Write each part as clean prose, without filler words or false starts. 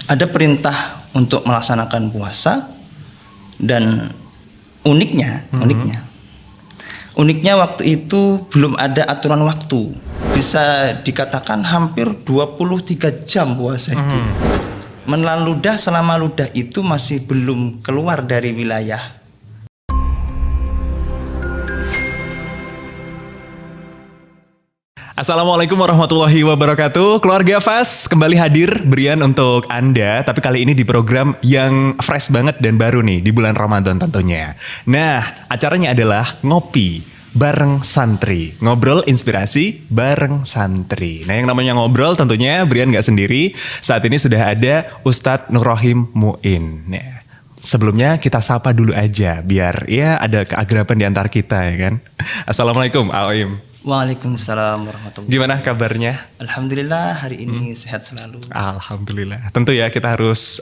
ada perintah untuk melaksanakan puasa dan uniknya waktu itu belum ada aturan waktu. Bisa dikatakan hampir 23 jam puasa itu. Menelan ludah selama ludah itu masih belum keluar dari wilayah. Assalamualaikum warahmatullahi wabarakatuh. Keluarga Fas kembali hadir berian untuk Anda. Tapi kali ini di program yang fresh banget dan baru nih di bulan Ramadan tentunya. Nah, acaranya adalah ngopi bareng santri. Ngobrol inspirasi bareng santri. Nah, yang namanya ngobrol tentunya berian gak sendiri. Saat ini sudah ada Ustadz Nur Rohim Muin. Nah, sebelumnya kita sapa dulu aja biar ya ada keakraban di antar kita ya kan. Assalamualaikum Aim. Waalaikumsalam warahmatullahi wabarakatuh. Gimana kabarnya? Alhamdulillah hari ini sehat selalu. Alhamdulillah. Tentu ya kita harus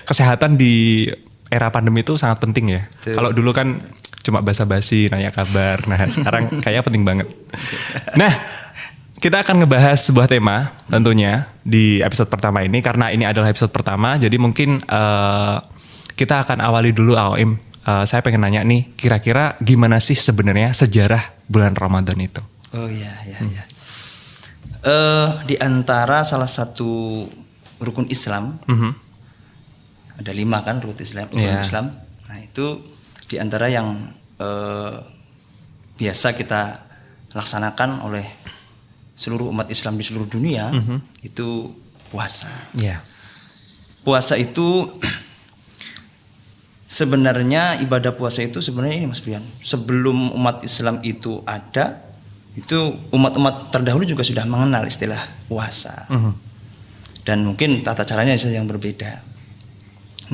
kesehatan di era pandemi itu sangat penting ya. Kalau dulu kan cuma basa-basi nanya kabar. Nah sekarang kayaknya penting banget. Nah kita akan ngebahas sebuah tema tentunya di episode pertama ini karena ini adalah episode pertama. Jadi mungkin kita akan awali dulu Aim. Saya pengen nanya nih, kira-kira gimana sih sebenarnya sejarah bulan Ramadan itu? Oh iya. Di antara salah satu rukun Islam, ada 5 kan rukun Islam. Nah itu di antara yang biasa kita laksanakan oleh seluruh umat Islam di seluruh dunia, itu puasa. Yeah. Puasa itu sebenarnya ibadah puasa itu sebenarnya ini Mas Brian, sebelum umat Islam itu ada, itu umat-umat terdahulu juga sudah mengenal istilah puasa. Dan mungkin tata caranya saja yang berbeda.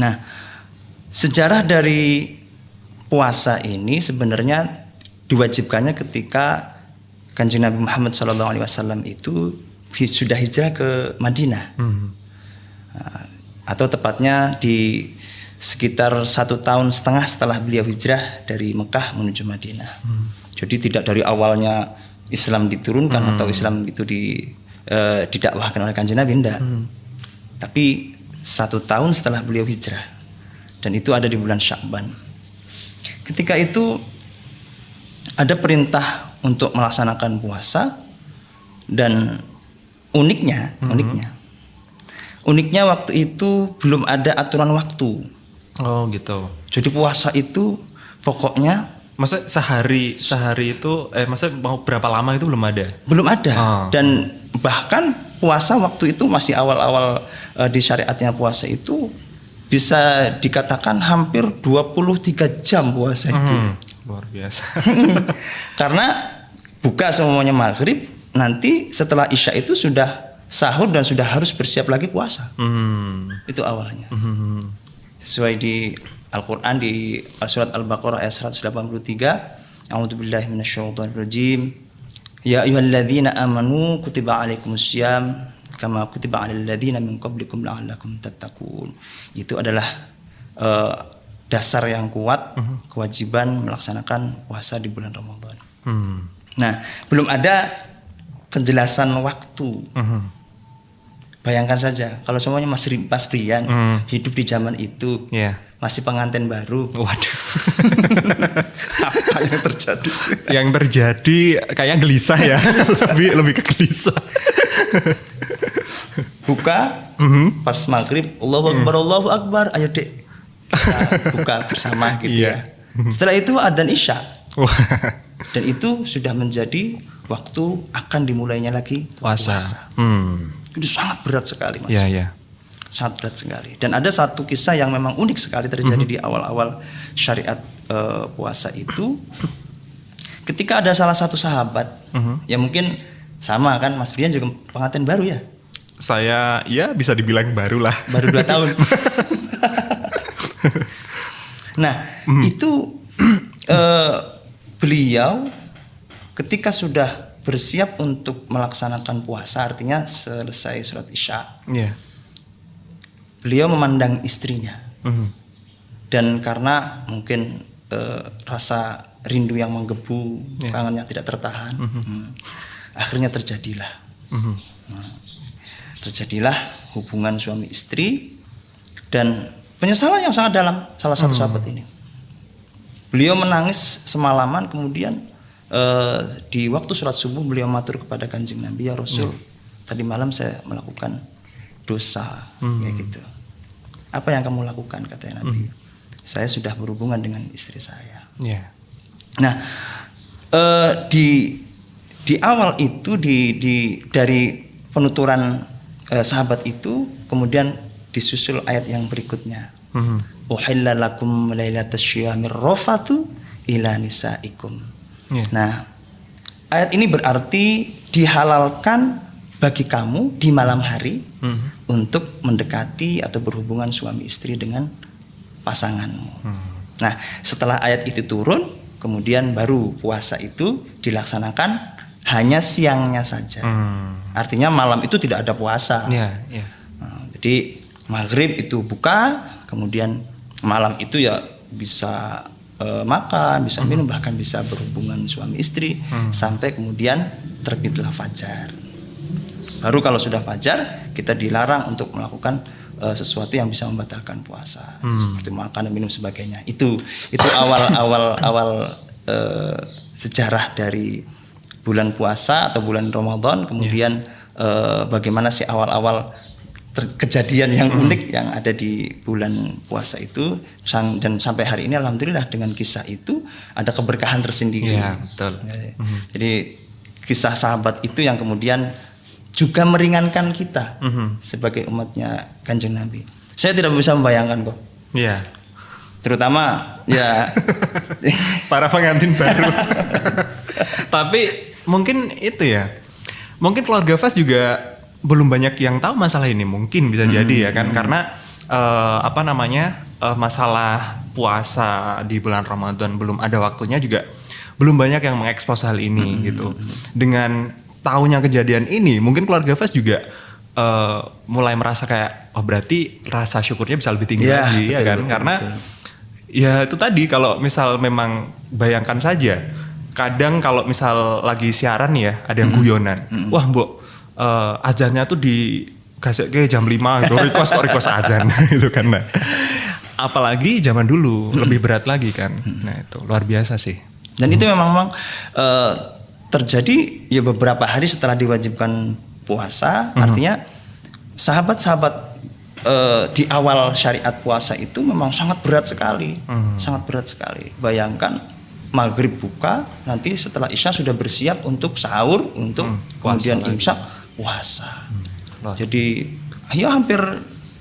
Nah, sejarah dari puasa ini sebenarnya diwajibkannya ketika Kanjeng Nabi Muhammad SAW itu sudah hijrah ke Madinah. Atau tepatnya di sekitar 1,5 tahun setelah beliau hijrah dari Mekah menuju Madinah. Jadi tidak dari awalnya Islam diturunkan atau Islam itu didakwahkan oleh Kanjeng Nabi, enggak. Tapi 1 tahun setelah beliau hijrah, dan itu ada di bulan Sya'ban. Ketika itu ada perintah untuk melaksanakan puasa dan uniknya waktu itu belum ada aturan waktu. Oh gitu. Jadi puasa itu pokoknya Masa sehari itu masa mau berapa lama itu belum ada? Belum ada. Dan bahkan puasa waktu itu masih awal-awal disyariatnya puasa itu bisa dikatakan hampir 23 jam puasa itu. Luar biasa. Karena buka semuanya maghrib, nanti setelah isya itu sudah sahur dan sudah harus bersiap lagi puasa. Itu awalnya. Sesuai di Al-Quran di surat Al-Baqarah ayat 183, A'udzubillahi minasyaitonirrajim. Ya ayyuhalladzina amanu kutiba alaikumussyam kama kutiba alal ladzina min qablikum la'allakum tattaqun. Itu adalah dasar yang kuat kewajiban melaksanakan puasa di bulan Ramadan. Nah, belum ada penjelasan waktu. Bayangkan saja kalau semuanya Mas Brian hidup di zaman itu, masih pengantin baru. Waduh. Apa yang terjadi? Yang terjadi kayaknya gelisah ya. lebih ke gelisah. Buka pas maghrib, Allahu Akbar, ayo dek kita buka bersama gitu ya. Setelah itu adzan isya. Dan itu sudah menjadi waktu akan dimulainya lagi puasa. Itu sangat berat sekali Mas. Iya. Sangat berat sekali. Dan ada satu kisah yang memang unik sekali terjadi di awal-awal syariat puasa itu. Ketika ada salah satu sahabat, ya mungkin sama kan Mas Brian juga pengantin baru ya? Saya ya bisa dibilang baru lah. Baru 2 tahun. Nah itu beliau ketika sudah bersiap untuk melaksanakan puasa, artinya selesai sholat isya, beliau memandang istrinya, dan karena mungkin rasa rindu yang menggebu, kangennya tidak tertahan, akhirnya terjadilah hubungan suami istri dan penyesalan yang sangat dalam. Salah satu sahabat ini, beliau menangis semalaman, kemudian di waktu sholat subuh beliau matur kepada Kanjeng Nabi, ya Rasul, tadi malam saya melakukan dosa, kayak gitu. Apa yang kamu lakukan, katanya Nabi? Saya sudah berhubungan dengan istri saya. Nah, di awal itu dari penuturan sahabat itu kemudian disusul ayat yang berikutnya. Uhilla lakum lailatas syiyamir rafathu ila nisaikum. Nah, ayat ini berarti dihalalkan bagi kamu di malam hari untuk mendekati atau berhubungan suami istri dengan pasanganmu. Nah, setelah ayat itu turun, kemudian baru puasa itu dilaksanakan hanya siangnya saja. Artinya malam itu tidak ada puasa. Nah, jadi maghrib itu buka, kemudian malam itu ya bisa makan, bisa minum, bahkan bisa berhubungan suami istri sampai kemudian terbitlah fajar. Baru kalau sudah fajar kita dilarang untuk melakukan sesuatu yang bisa membatalkan puasa, seperti makan dan minum sebagainya. Itu awal sejarah dari bulan puasa atau bulan Ramadan. Kemudian bagaimana sih awal-awal kejadian yang unik yang ada di bulan puasa itu, dan sampai hari ini alhamdulillah dengan kisah itu ada keberkahan tersendiri. Betul. Jadi kisah sahabat itu yang kemudian juga meringankan kita sebagai umatnya Kanjeng Nabi. Saya tidak bisa membayangkan kok. Terutama ya para pengantin baru. Tapi mungkin itu ya. Mungkin keluarga Fas juga belum banyak yang tahu masalah ini, mungkin bisa jadi ya kan, karena masalah puasa di bulan Ramadan belum ada waktunya juga, belum banyak yang mengekspos hal ini gitu. Dengan tahunya kejadian ini, mungkin keluarga Fas juga mulai merasa kayak, oh berarti rasa syukurnya bisa lebih tinggi lagi, ya kan? Karena ya itu tadi, kalau misal memang bayangkan saja, kadang kalau misal lagi siaran ya, ada yang guyonan, wah mbok azannya tuh digasek ke jam 5 gitu, request azan gitu kan. Nah, apalagi zaman dulu lebih berat lagi kan. Nah itu luar biasa sih. Dan itu memang terjadi ya beberapa hari setelah diwajibkan puasa. Artinya sahabat-sahabat di awal syariat puasa itu memang sangat berat sekali. Sangat berat sekali. Bayangkan maghrib buka, nanti setelah isya sudah bersiap untuk sahur, untuk kemudian imsak puasa. Jadi ya hampir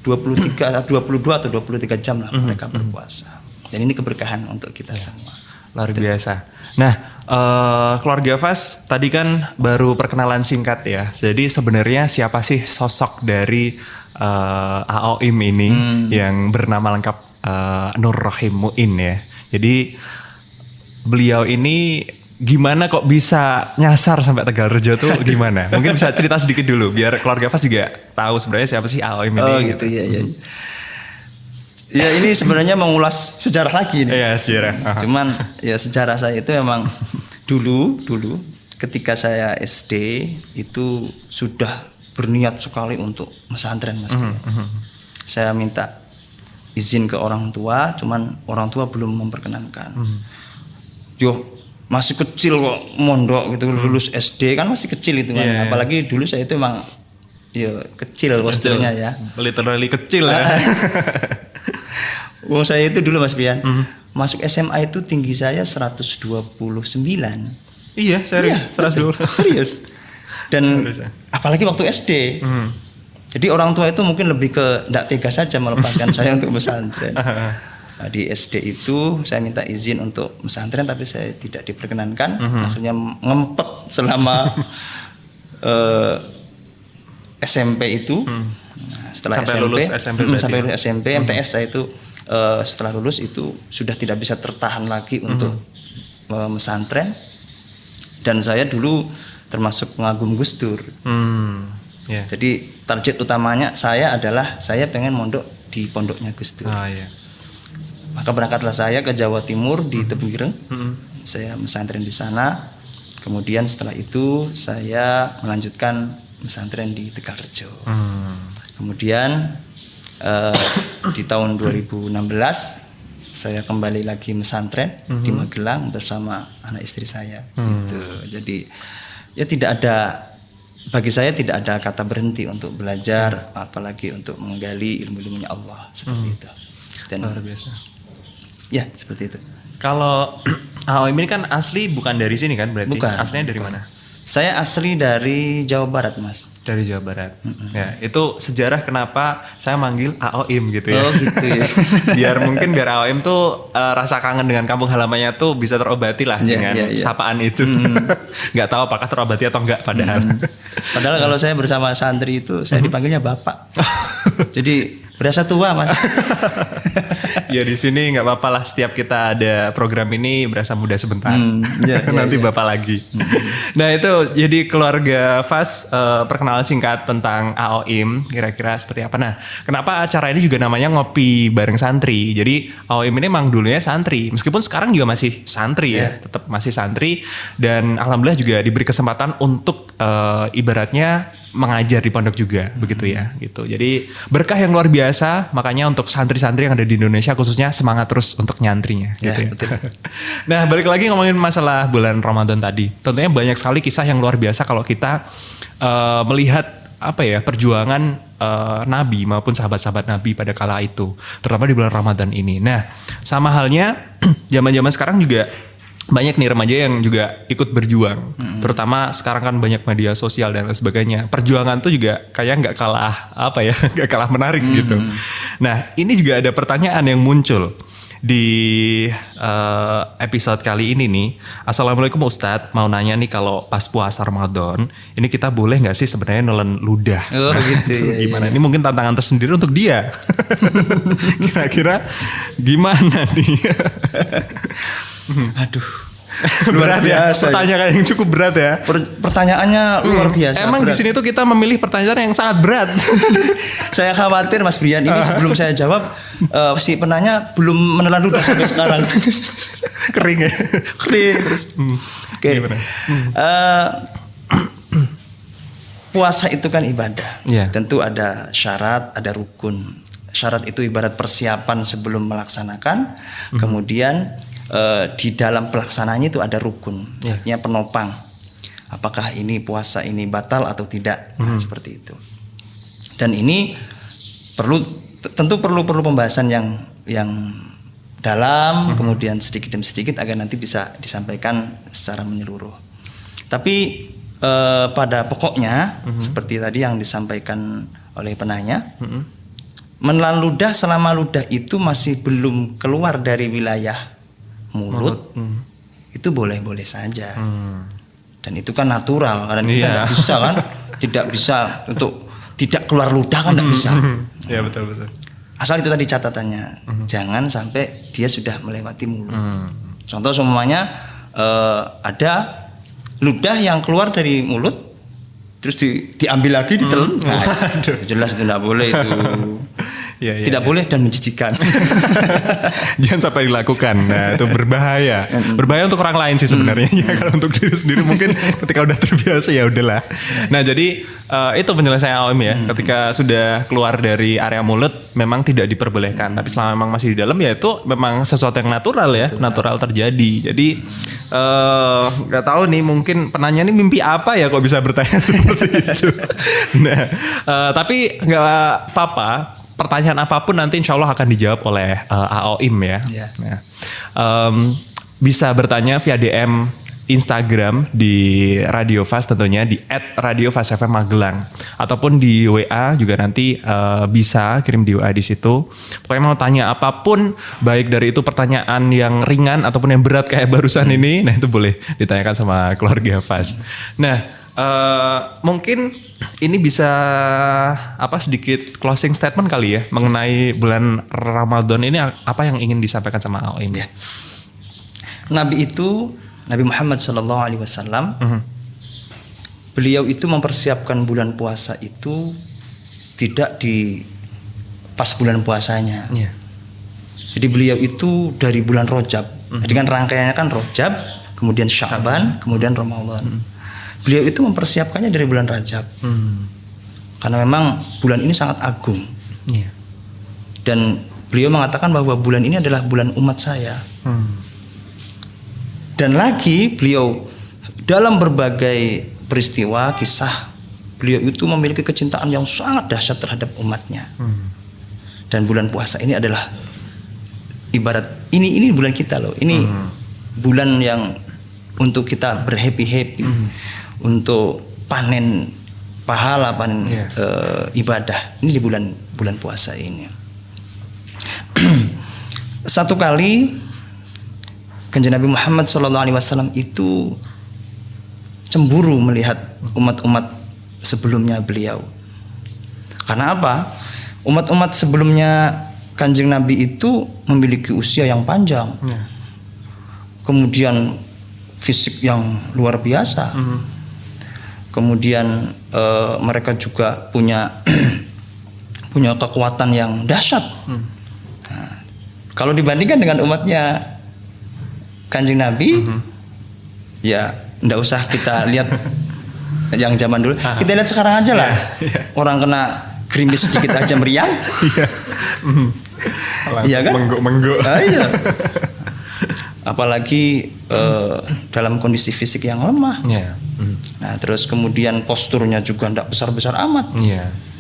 22 atau 23 jam lah mereka berpuasa. Dan ini keberkahan untuk kita semua. Luar biasa. Nah, keluarga Fas tadi kan baru perkenalan singkat ya. Jadi sebenarnya siapa sih sosok dari Aoim ini yang bernama lengkap Nur Rohim Muin ya. Jadi beliau ini gimana kok bisa nyasar sampai Tegalrejo tuh gimana? Mungkin bisa cerita sedikit dulu biar keluarga Fas juga tahu sebenarnya siapa sih Aoim ini. Oh gitu ya. Ya ini sebenarnya mengulas sejarah lagi nih. Iya, sejarah. Cuman ya sejarah saya itu memang dulu ketika saya SD itu sudah berniat sekali untuk pesantren, Mas. Saya minta izin ke orang tua, cuman orang tua belum memperkenankan. Masih kecil kok mondok gitu, lulus SD kan masih kecil itu kan. Apalagi dulu saya itu emang ya kecil posturnya ya. Literally kecil ya. Wong saya itu dulu Mas Bian, masuk SMA itu tinggi saya 129. Iya, serius. 120. Serius. Dan apalagi waktu SD. Jadi orang tua itu mungkin lebih ke ndak tega saja melepaskan saya untuk pesantren. Nah, di SD itu saya minta izin untuk pesantren tapi saya tidak diperkenankan. Akhirnya ngempet selama SMP itu. Nah, setelah sampai lulus SMP sampai lulus SMP, MTS saya itu setelah lulus itu sudah tidak bisa tertahan lagi untuk pesantren. Dan saya dulu termasuk pengagum Gus Dur. Jadi target utamanya saya adalah saya pengen mondok di pondoknya Gus Dur. Maka berangkatlah saya ke Jawa Timur di Tebing. Saya pesantren di sana. Kemudian setelah itu saya melanjutkan pesantren di Tegalrejo. Kemudian di tahun 2016 saya kembali lagi mesantren di Magelang bersama anak istri saya. Gitu. Jadi ya bagi saya tidak ada kata berhenti untuk belajar, apalagi untuk menggali ilmu-ilmunya Allah seperti itu. Dan Luar biasa. ya seperti itu. Kalau AOM ini kan asli bukan dari sini kan berarti? Bukan. Aslinya dari mana? Saya asli dari Jawa Barat, Mas. Dari Jawa Barat. Ya, itu sejarah kenapa saya manggil AOM gitu ya. Oh gitu ya. biar AOM tuh rasa kangen dengan kampung halamannya tuh bisa terobati lah Iya, dengan iya, iya. sapaan itu. Nggak tahu apakah terobati atau enggak padahal. Padahal kalau saya bersama santri itu saya dipanggilnya Bapak. Jadi berasa tua, Mas. Ya di sini nggak apa-apa lah, setiap kita ada program ini berasa muda sebentar. Iya, iya, Nanti iya. Bapak lagi. Nah itu jadi keluarga Fas, perkenalan singkat tentang AOIM kira-kira seperti apa. Nah kenapa acara ini juga namanya ngopi bareng santri. Jadi AOIM ini emang dulunya santri, meskipun sekarang juga masih santri ya, tetap masih santri. Dan alhamdulillah juga diberi kesempatan untuk ibaratnya mengajar di pondok juga begitu ya gitu. Jadi berkah yang luar biasa, makanya untuk santri-santri yang ada di Indonesia khususnya semangat terus untuk nyantrinya Ya, gitu ya. betul. Nah, balik lagi ngomongin masalah bulan Ramadan tadi. Tentunya banyak sekali kisah yang luar biasa kalau kita melihat apa ya perjuangan Nabi maupun sahabat-sahabat Nabi pada kala itu, terutama di bulan Ramadan ini. Nah, sama halnya zaman-zaman sekarang juga banyak nih remaja yang juga ikut berjuang, terutama sekarang kan banyak media sosial dan lain sebagainya. Perjuangan tuh juga kayak nggak kalah apa ya, nggak kalah menarik gitu. Nah ini juga ada pertanyaan yang muncul di episode kali ini nih. Assalamualaikum Ustadz, mau nanya nih kalau pas puasa Ramadan, ini kita boleh nggak sih sebenarnya nelen ludah? Oh, gitu, ya, Gimana? Ini mungkin tantangan tersendiri untuk dia. Kira-kira gimana nih? Aduh. Berat ya, biasa. pertanyaan yang cukup berat ya. Pertanyaannya luar biasa. Emang di berat. sini tuh kita memilih pertanyaan yang sangat berat. Saya khawatir Mas Brian ini sebelum saya jawab si penanya belum menelan ludah sampai sekarang. Kering ya. Kering terus. Oke. Gimana? Puasa itu kan ibadah. Iya. Tentu ada syarat, ada rukun. Syarat itu ibarat persiapan sebelum melaksanakan. Kemudian di dalam pelaksananya itu ada rukun, artinya penopang. Apakah ini puasa ini batal atau tidak? Nah, seperti itu. Dan ini tentu perlu pembahasan yang dalam, kemudian sedikit demi sedikit agar nanti bisa disampaikan secara menyeluruh. Tapi pada pokoknya seperti tadi yang disampaikan oleh penanya, menelan ludah selama ludah itu masih belum keluar dari wilayah mulut. Itu boleh-boleh saja. Dan itu kan natural karena kita nggak bisa kan, tidak bisa untuk tidak keluar ludah kan nggak bisa. Ya betul. Asal itu tadi catatannya, jangan sampai dia sudah melewati mulut. Contoh semuanya ada ludah yang keluar dari mulut terus diambil lagi ditelan. Nah, jelas itu tidak boleh itu. Tidak boleh dan menjijikan. Jangan sampai dilakukan. Nah, itu berbahaya. Berbahaya untuk orang lain sih sebenarnya. Ya, kalau untuk diri sendiri mungkin ketika udah terbiasa ya udahlah. Nah, jadi itu penjelasan AOM ya. Ketika sudah keluar dari area mulut memang tidak diperbolehkan. Tapi selama memang masih di dalam ya itu memang sesuatu yang natural ya, natural terjadi. Jadi nggak tahu nih mungkin penanya ini mimpi apa ya kok bisa bertanya seperti itu. Nah, tapi nggak apa-apa. Pertanyaan apapun nanti insya Allah akan dijawab oleh AOIM ya. Yeah. Nah, bisa bertanya via DM Instagram di Radio Fast tentunya di @radiofastfm Magelang ataupun di WA juga nanti bisa kirim di WA di situ. Pokoknya mau tanya apapun baik dari itu pertanyaan yang ringan ataupun yang berat kayak barusan ini, nah itu boleh ditanyakan sama keluarga Fast. Nah, mungkin ini bisa sedikit closing statement kali ya mengenai bulan Ramadan ini, apa yang ingin disampaikan sama AOIM ya? Nabi Muhammad SAW, beliau itu mempersiapkan bulan puasa itu tidak di pas bulan puasanya. Yeah. Jadi beliau itu dari bulan Rajab. Jadi kan rangkaiannya kan Rajab, kemudian Sya'ban, kemudian Ramadan. Beliau itu mempersiapkannya dari bulan Rajab. Karena memang bulan ini sangat agung. Iya. Dan beliau mengatakan bahwa bulan ini adalah bulan umat saya. Dan lagi beliau dalam berbagai peristiwa kisah, beliau itu memiliki kecintaan yang sangat dahsyat terhadap umatnya. Dan bulan puasa ini adalah ibarat ini bulan kita loh. Ini bulan yang untuk kita berhappy-happy, untuk panen pahala, panen ibadah. Ini di bulan puasa ini. Satu kali Kanjeng Nabi Muhammad SAW itu cemburu melihat umat-umat sebelumnya beliau. Karena apa? Umat-umat sebelumnya Kanjeng Nabi itu memiliki usia yang panjang, kemudian fisik yang luar biasa, kemudian mereka juga punya punya kekuatan yang dahsyat. Nah, kalau dibandingkan dengan umatnya Kanjeng Nabi, ya ndak usah kita lihat yang zaman dulu. Kita lihat sekarang aja lah. Orang kena gerimis sedikit aja meriang. Iya kan? Mengguk-mengguk. Iya. Apalagi dalam kondisi fisik yang lemah. Nah, terus kemudian posturnya juga ndak besar-besar amat.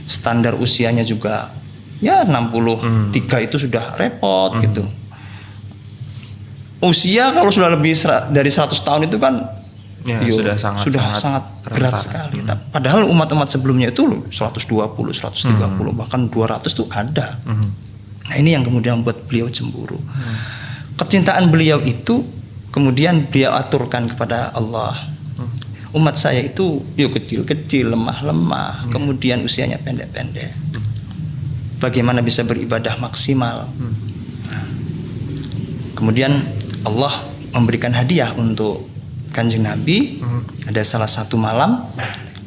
Standar usianya juga ya 63 itu sudah repot gitu. Usia kalau sudah lebih dari 100 tahun itu kan sudah sangat berat sekali. Padahal umat-umat sebelumnya itu 120, 130, bahkan 200 itu ada. Nah, ini yang kemudian membuat beliau cemburu. Kecintaan beliau itu kemudian beliau aturkan kepada Allah. Umat saya itu kecil-kecil, lemah-lemah, kemudian usianya pendek-pendek. Bagaimana bisa beribadah maksimal? Nah, kemudian Allah memberikan hadiah untuk Kanjeng Nabi. Ada salah satu malam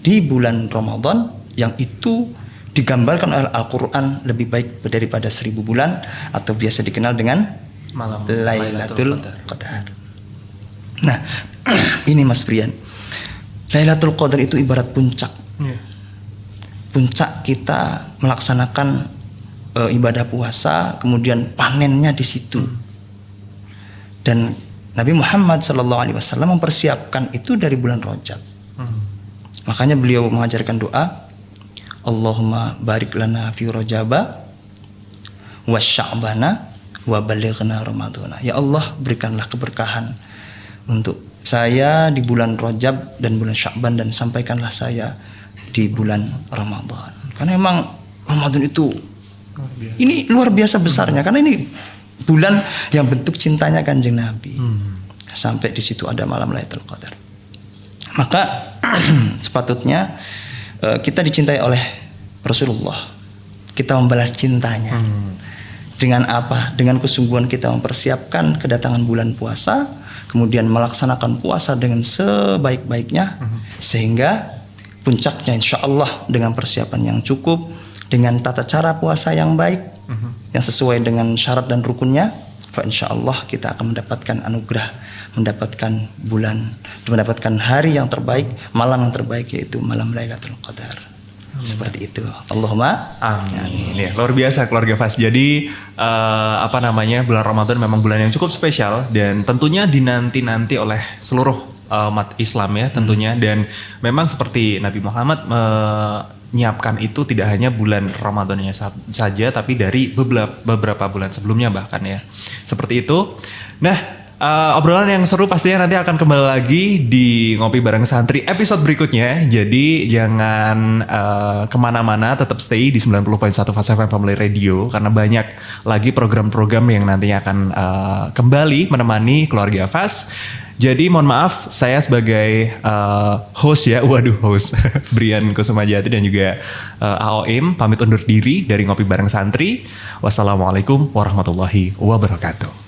di bulan Ramadan yang itu digambarkan oleh Al-Quran lebih baik daripada 1000 bulan, atau biasa dikenal dengan malam Lailatul Qadar. Nah, ini Mas Brian, Lailatul Qadar itu ibarat puncak. Puncak kita melaksanakan ibadah puasa, kemudian panennya di situ. Dan Nabi Muhammad SAW mempersiapkan itu dari bulan Rajab. Makanya beliau mengajarkan doa, Allahumma barik lana fi Rajaba wa sya'bana wa balighna Ramadana. Ya Allah, berikanlah keberkahan untuk saya di bulan Rajab dan bulan Sya'ban, dan sampaikanlah saya di bulan Ramadan. Karena memang Ramadan itu ini luar biasa besarnya, karena ini bulan yang bentuk cintanya Kanjeng Nabi. Sampai di situ ada malam Lailatul Qadar. Maka sepatutnya kita dicintai oleh Rasulullah. Kita membalas cintanya. Dengan apa? Dengan kesungguhan kita mempersiapkan kedatangan bulan puasa, kemudian melaksanakan puasa dengan sebaik-baiknya, sehingga puncaknya insya Allah dengan persiapan yang cukup, dengan tata cara puasa yang baik, yang sesuai dengan syarat dan rukunnya, fa insya Allah kita akan mendapatkan anugerah, mendapatkan bulan, mendapatkan hari yang terbaik, malam yang terbaik, yaitu malam Lailatul Qadar. Seperti itu. Allahumma amin. Ya, luar biasa keluarga Fas. Jadi bulan Ramadan memang bulan yang cukup spesial dan tentunya dinanti-nanti oleh seluruh umat Islam ya tentunya. Dan memang seperti Nabi Muhammad menyiapkan itu tidak hanya bulan Ramadannya saja, tapi dari beberapa bulan sebelumnya bahkan ya. Seperti itu. Nah, obrolan yang seru pastinya nanti akan kembali lagi di Ngopi Bareng Santri episode berikutnya. Jadi jangan kemana-mana, tetap stay di 90.1 Fast FM Family Radio, karena banyak lagi program-program yang nantinya akan kembali menemani keluarga Fast. Jadi mohon maaf, saya sebagai host Brian Kusumajati dan juga AOM pamit undur diri dari Ngopi Bareng Santri. Wassalamualaikum warahmatullahi wabarakatuh.